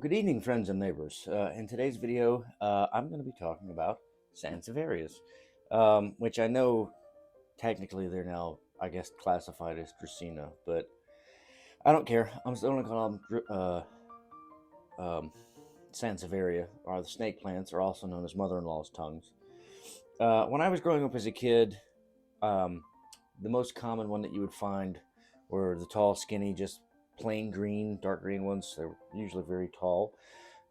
Well, good evening, friends and neighbors. In today's video, I'm going to be talking about Sansevierias, which I know technically they're now, I guess, classified as Dracaena, but I don't care. I'm still going to call them Sansevieria, or the snake plants, are also known as mother-in-law's tongues. When I was growing up as a kid, um, the most common one that you would find were the tall, skinny, just plain green, dark green ones. They're usually very tall.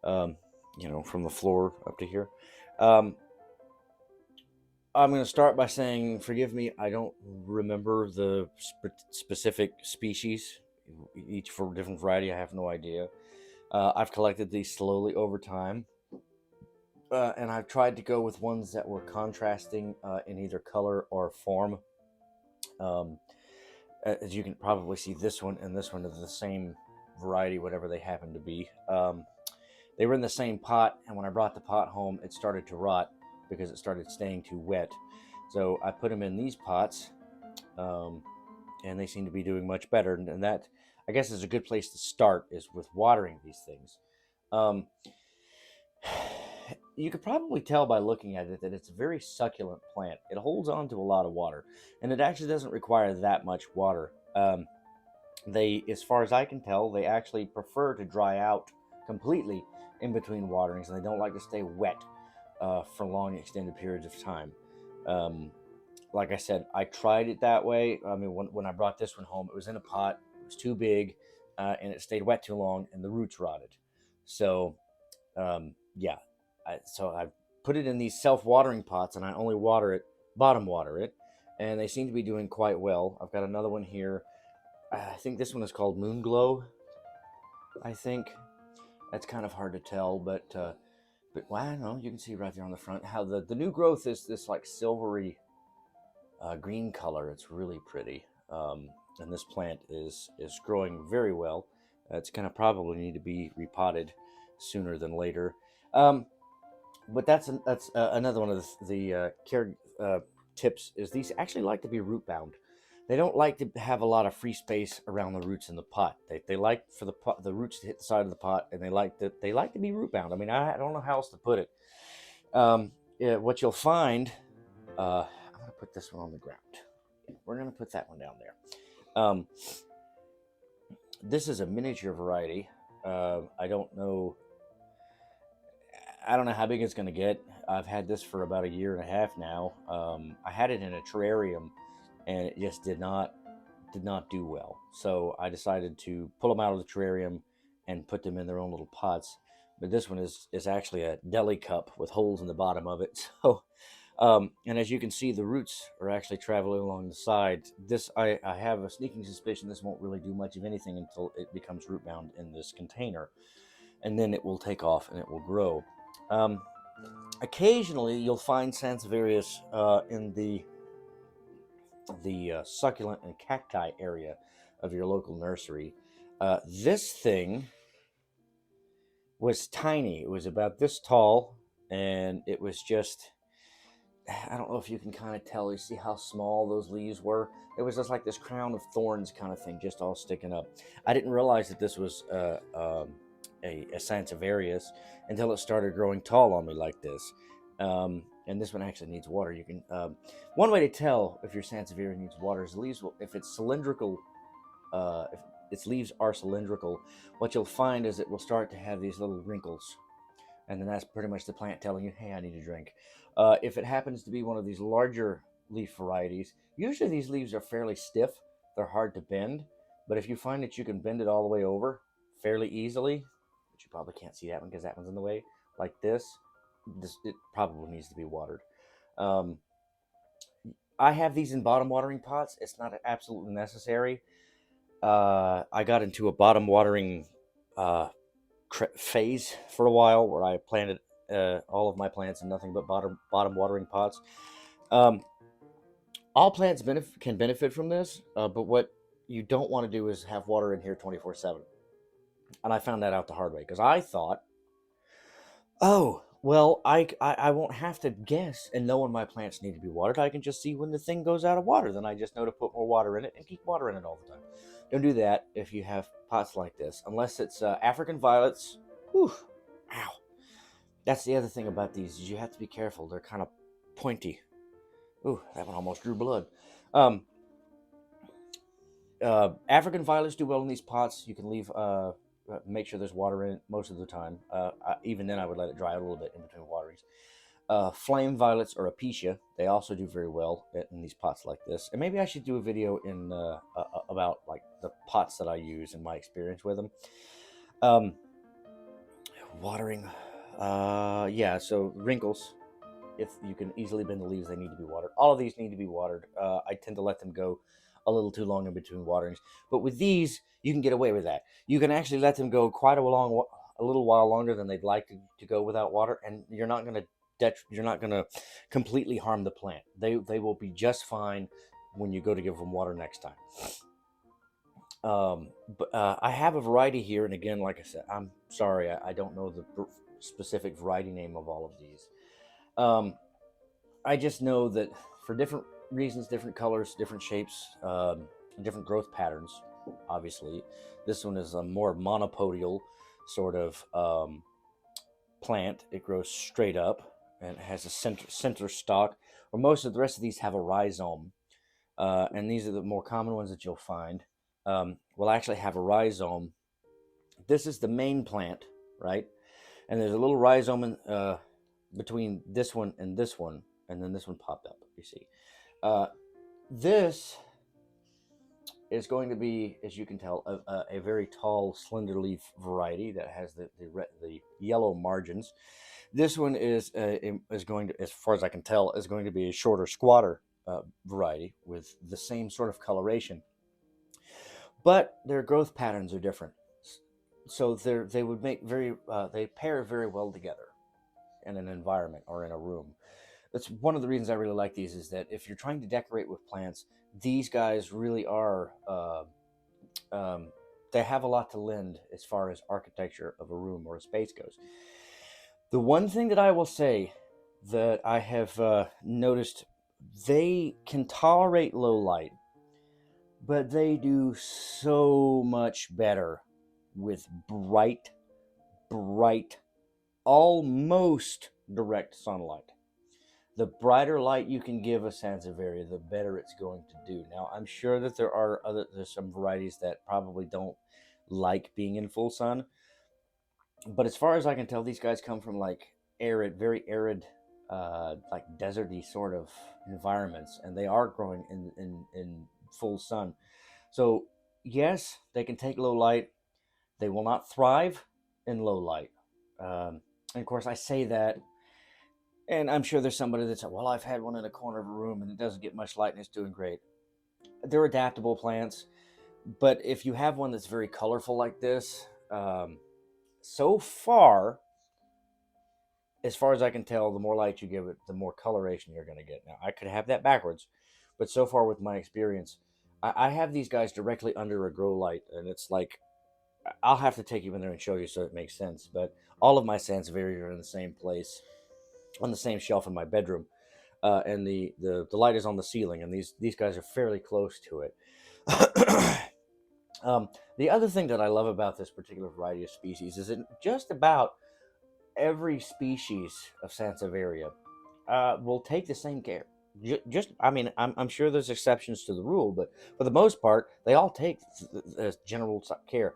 um, from the floor up to here. Um, I'm going to start by saying, forgive me, I don't remember the specific species, each for a different variety. I have no idea. I've collected these slowly over time, and I've tried to go with ones that were contrasting in either color or form. Um, as you can probably see, this one and this one is the same variety, whatever they happen to be. They were in the same pot, and when I brought the pot home, it started to rot because it started staying too wet. So I put them in these pots, um, and they seem to be doing much better. And that, I guess, is a good place to start, is with watering these things. Um, you could probably tell by looking at it that it's a very succulent plant. It holds on to a lot of water, and it actually doesn't require that much water. They, as far as I can tell, they actually prefer to dry out completely in between waterings, and they don't like to stay wet for long extended periods of time. Um, like I said, I tried it that way. I mean, when I brought this one home, it was in a pot, it was too big, and it stayed wet too long, and the roots rotted. So, yeah, so I put it in these self-watering pots, and I only bottom water it, and they seem to be doing quite well. I've got another one here. I think this one is called Moonglow. I think that's kind of hard to tell, but well, I don't know. You can see right there on the front how the new growth is this like silvery green color. It's really pretty, and this plant is growing very well. It's going to probably need to be repotted sooner than later. Um, but that's another one of the care tips is these actually like to be root bound. They don't like to have a lot of free space around the roots in the pot. They like for the roots to hit the side of the pot, and they like to be root bound. I mean, I don't know how else to put it. Yeah, what you'll find, I'm gonna put this one on the ground. We're gonna put that one down there. This is a miniature variety. I don't know. I don't know how big it's going to get. I've had this for about a year and a half now. I had it in a terrarium, and it just did not do well. So I decided to pull them out of the terrarium and put them in their own little pots. But this one is actually a deli cup with holes in the bottom of it. So, and as you can see, the roots are actually traveling along the side. I have a sneaking suspicion this won't really do much of anything until it becomes root bound in this container, and then it will take off and it will grow. Um, Occasionally, you'll find Sansevierias in the succulent and cacti area of your local nursery. This thing was tiny. It was about this tall, and it was just. I don't know if you can kind of tell. You see how small those leaves were? It was just like this crown of thorns kind of thing, just all sticking up. I didn't realize that this was a Sansevierias until it started growing tall on me like this. And this one actually needs water. You can one way to tell if your Sansevieria needs water is the leaves. If it's cylindrical, if its leaves are cylindrical, what you'll find is it will start to have these little wrinkles, and then that's pretty much the plant telling you, "Hey, I need a drink." If it happens to be one of these larger leaf varieties, usually these leaves are fairly stiff. They're hard to bend, but if you find that you can bend it all the way over fairly easily, but you probably can't see that one because that one's in the way, like this it probably needs to be watered. Um, I have these in bottom watering pots. It's not absolutely necessary. I got into a bottom watering uh, phase for a while where I planted all of my plants in nothing but bottom watering pots. Um, all plants can benefit from this, but what you don't want to do is have water in here 24/7. And I found that out the hard way because I thought, oh, well, I won't have to guess and know when my plants need to be watered. I can just see when the thing goes out of water. Then I just know to put more water in it and keep watering it all the time. Don't do that if you have pots like this, unless it's African violets Whew. Ow. That's the other thing about these is you have to be careful. They're kind of pointy. Ooh, that one almost drew blood. Um, African violets do well in these pots. You can leave, make sure there's water in it most of the time. Even then, I would let it dry out a little bit in between waterings. Flame violets or apicia, they also do very well in these pots like this. And maybe I should do a video in about like the pots that I use and my experience with them. Watering, yeah. So wrinkles, if you can easily bend the leaves, they need to be watered. All of these need to be watered. I tend to let them go a little too long in between waterings, but with these, you can get away with that. You can actually let them go quite a little while longer than they'd like to go without water, and you're not going to completely harm the plant. They will be just fine when you go to give them water next time. But I have a variety here, and again, like I said, I'm sorry, I don't know the specific variety name of all of these. I just know that for different reasons, different colors, different shapes, different growth patterns, obviously, this one is a more monopodial sort of plant. It grows straight up and it has a center stalk, where most of the rest of these have a rhizome. And these are the more common ones that you'll find. Will actually have a rhizome. This is the main plant, right? And there's a little rhizome in, between this one, and then this one popped up, you see. This is going to be, as you can tell, a very tall, slender leaf variety that has the yellow margins. This one is going to, as far as I can tell, is going to be a shorter, squatter variety with the same sort of coloration. But their growth patterns are different. So they would make they pair very well together in an environment or in a room. That's one of the reasons I really like these, is that if you're trying to decorate with plants, these guys really are, they have a lot to lend as far as architecture of a room or a space goes. The one thing that I will say that I have noticed, they can tolerate low light, but they do so much better with bright, almost direct sunlight. The brighter light you can give a Sansevieria, the better it's going to do. Now, I'm sure that there's some varieties that probably don't like being in full sun, but as far as I can tell, these guys come from like very arid, like deserty sort of environments, and they are growing in full sun. So yes, they can take low light. They will not thrive in low light. And of course, I say that, and I'm sure there's somebody that's, well, I've had one in a corner of a room and it doesn't get much light and it's doing great. They're adaptable plants, but if you have one that's very colorful like this, so far, as far as I can tell, the more light you give it, the more coloration you're going to get. Now, I could have that backwards, but so far with my experience, I have these guys directly under a grow light, and it's like, I'll have to take you in there and show you so it makes sense. But all of my Sansevieria are in the same place, on the same shelf in my bedroom, and the light is on the ceiling, and these guys are fairly close to it. The other thing that I love about this particular variety of species is that just about every species of Sansevieria will take the same care. Just, I mean, I'm sure there's exceptions to the rule, but for the most part, they all take the general care.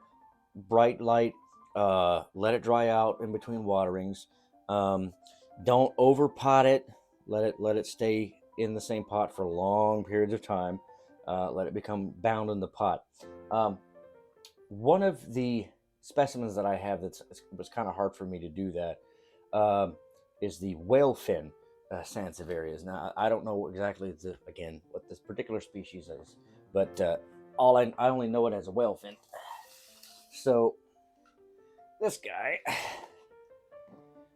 Bright light, let it dry out in between waterings. Don't over pot it. Let it stay in the same pot for long periods of time. Let it become bound in the pot. One of the specimens that I have that was kind of hard for me to do that is the whale fin Sansevierias. Now, I don't know exactly what this particular species is, but I only know it as a whale fin. So this guy,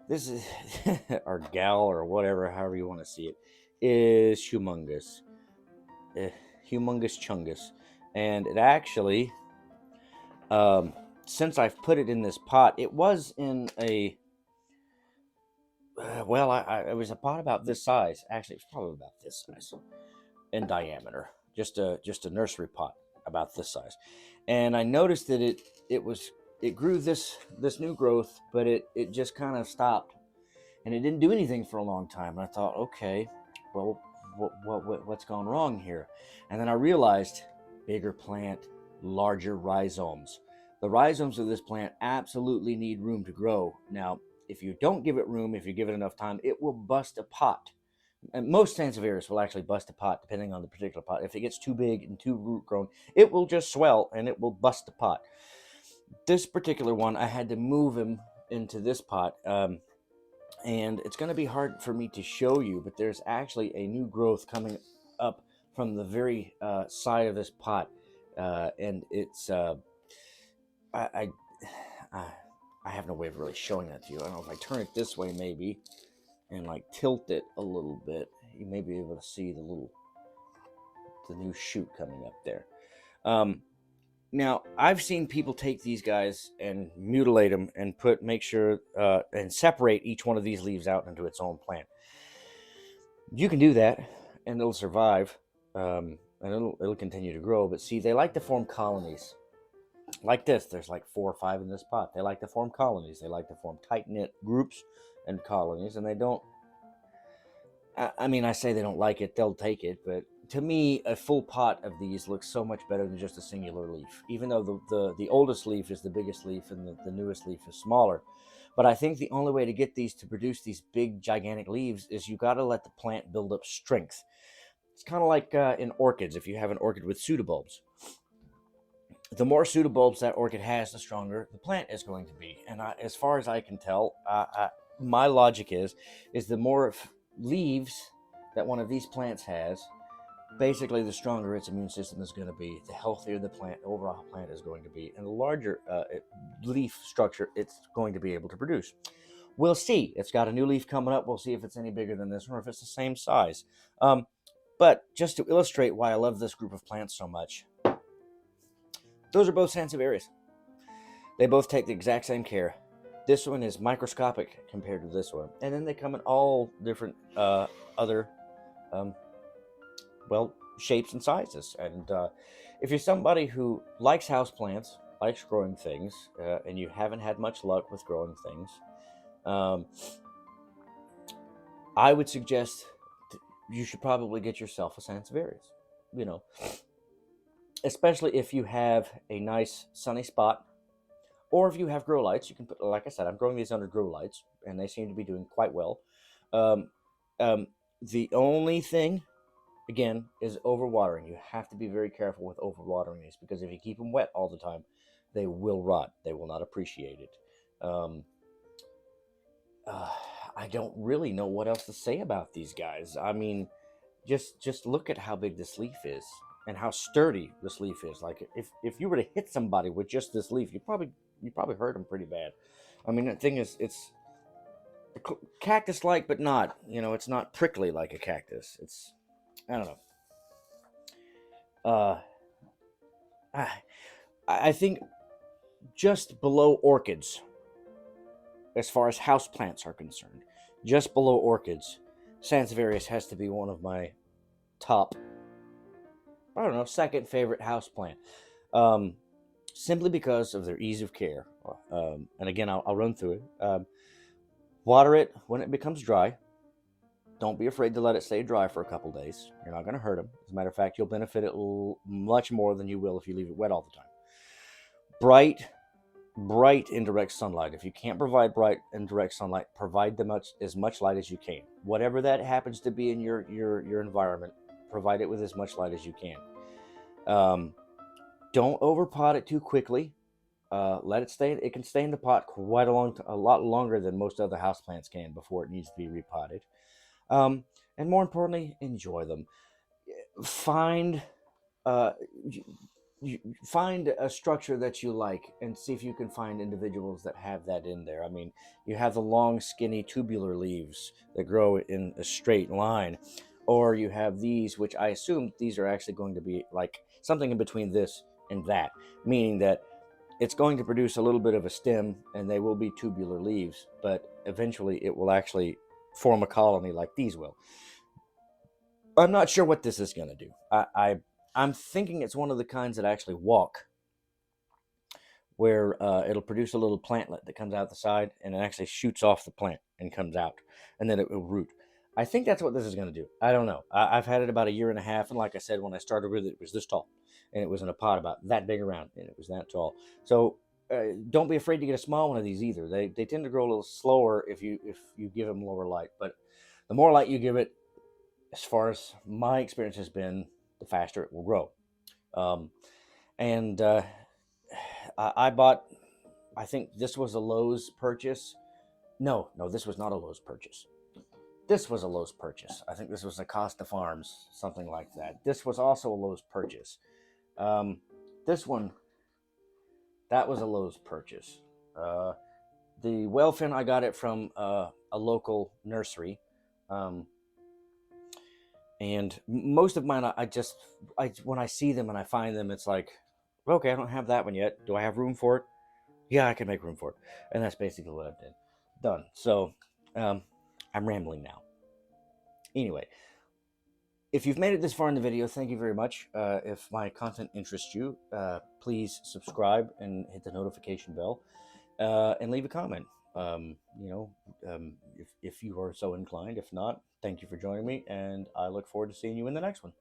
this is or gal or whatever, however you want to see it, is humongous, humongous chungus, and it actually, since I've put it in this pot, it was in a it was a pot about this size. Actually, it was probably about this size in diameter, just a nursery pot about this size, and I noticed that it was it grew this new growth, but it just kind of stopped, and it didn't do anything for a long time. And I thought, okay, well, what's gone wrong here? And then I realized, bigger plant, larger rhizomes. The rhizomes of this plant absolutely need room to grow. Now, if you don't give it room, if you give it enough time, it will bust a pot. And most Sansevieris will actually bust a pot depending on the particular pot. If it gets too big and too root grown, it will just swell and it will bust a pot. This particular one, I had to move him into this pot. And it's going to be hard for me to show you, but there's actually a new growth coming up from the very side of this pot. And it's, I, I, I have no way of really showing that to you. I don't know if I turn it this way maybe and like tilt it a little bit, you may be able to see the new shoot coming up there. Now, I've seen people take these guys and mutilate them and make sure and separate each one of these leaves out into its own plant. You can do that, and it'll survive, and it'll continue to grow. But see, they like to form colonies. Like this, there's like 4 or 5 in this pot. They like to form colonies. They like to form tight-knit groups and colonies, and they don't. I mean, I say they don't like it; they'll take it, but to me, a full pot of these looks so much better than just a singular leaf. Even though the oldest leaf is the biggest leaf and the newest leaf is smaller. But I think the only way to get these to produce these big, gigantic leaves is you got to let the plant build up strength. It's kind of like in orchids. If you have an orchid with pseudobulbs, the more pseudobulbs that orchid has, the stronger the plant is going to be. And as far as I can tell, my logic is the more leaves that one of these plants has, basically the stronger its immune system is going to be, the healthier the overall plant is going to be, and the larger leaf structure it's going to be able to produce. We'll see. It's got a new leaf coming up. We'll see if it's any bigger than this one or if it's the same size. But just to illustrate why I love this group of plants so much, those are both Sansevieris. They both take the exact same care. This one is microscopic compared to this one. And then they come in all different other shapes and sizes. And if you're somebody who likes houseplants, likes growing things, and you haven't had much luck with growing things, I would suggest you should probably get yourself a Sansevieris. Especially if you have a nice sunny spot, or if you have grow lights. You can put, like I said, I'm growing these under grow lights, and they seem to be doing quite well. The only thing, again, is overwatering. You have to be very careful with overwatering these, because if you keep them wet all the time, they will rot. They will not appreciate it. I don't really know what else to say about these guys. I mean, just look at how big this leaf is and how sturdy this leaf is. Like if you were to hit somebody with just this leaf, you probably hurt them pretty bad. I mean, the thing is, it's cactus-like, but not. It's not prickly like a cactus. It's, I don't know. I think just below orchids, as far as house plants are concerned, just below orchids, Sansevieris has to be one of my top, I don't know, second favorite house plant. Simply because of their ease of care. And again, I'll run through it. Water it when it becomes dry. Don't be afraid to let it stay dry for a couple days. You're not going to hurt them. As a matter of fact, you'll benefit it much more than you will if you leave it wet all the time. Bright indirect sunlight. If you can't provide bright indirect sunlight, provide as much light as you can. Whatever that happens to be in your environment, provide it with as much light as you can. Don't overpot it too quickly. Let it stay. It can stay in the pot quite a lot longer than most other houseplants can before it needs to be repotted. And more importantly, enjoy them. Find a structure that you like, and see if you can find individuals that have that in there. I mean, you have the long, skinny, tubular leaves that grow in a straight line, or you have these, which I assume these are actually going to be like something in between this and that, meaning that it's going to produce a little bit of a stem, and they will be tubular leaves, but eventually it will actually form a colony like these will. I'm not sure what this is going to do. I'm thinking it's one of the kinds that actually walk. where it'll produce a little plantlet that comes out the side, and it actually shoots off the plant and comes out, and then it will root. I think that's what this is going to do. I don't know. I've had it about a year and a half, and like I said, when I started with it, it was this tall, and it was in a pot about that big around, and it was that tall. So don't be afraid to get a small one of these either. They tend to grow a little slower if you give them lower light, but the more light you give it, as far as my experience has been, the faster it will grow. Um, and I bought, I think this was a Lowe's purchase. No, no, this was not a Lowe's purchase. This was a Lowe's purchase. I think this was a Costa Farms, something like that. This was also a Lowe's purchase. Um, this one, that was a Lowe's purchase. Uh, the Wellfin, I got it from a local nursery. Um, and most of mine, when I see them and I find them, it's like, okay, I don't have that one yet. Do I have room for it? Yeah, I can make room for it. And that's basically what I've done. So um, I'm rambling now. Anyway, if you've made it this far in the video, thank you very much. If my content interests you, please subscribe and hit the notification bell, and leave a comment. If you are so inclined. If not, thank you for joining me, and I look forward to seeing you in the next one.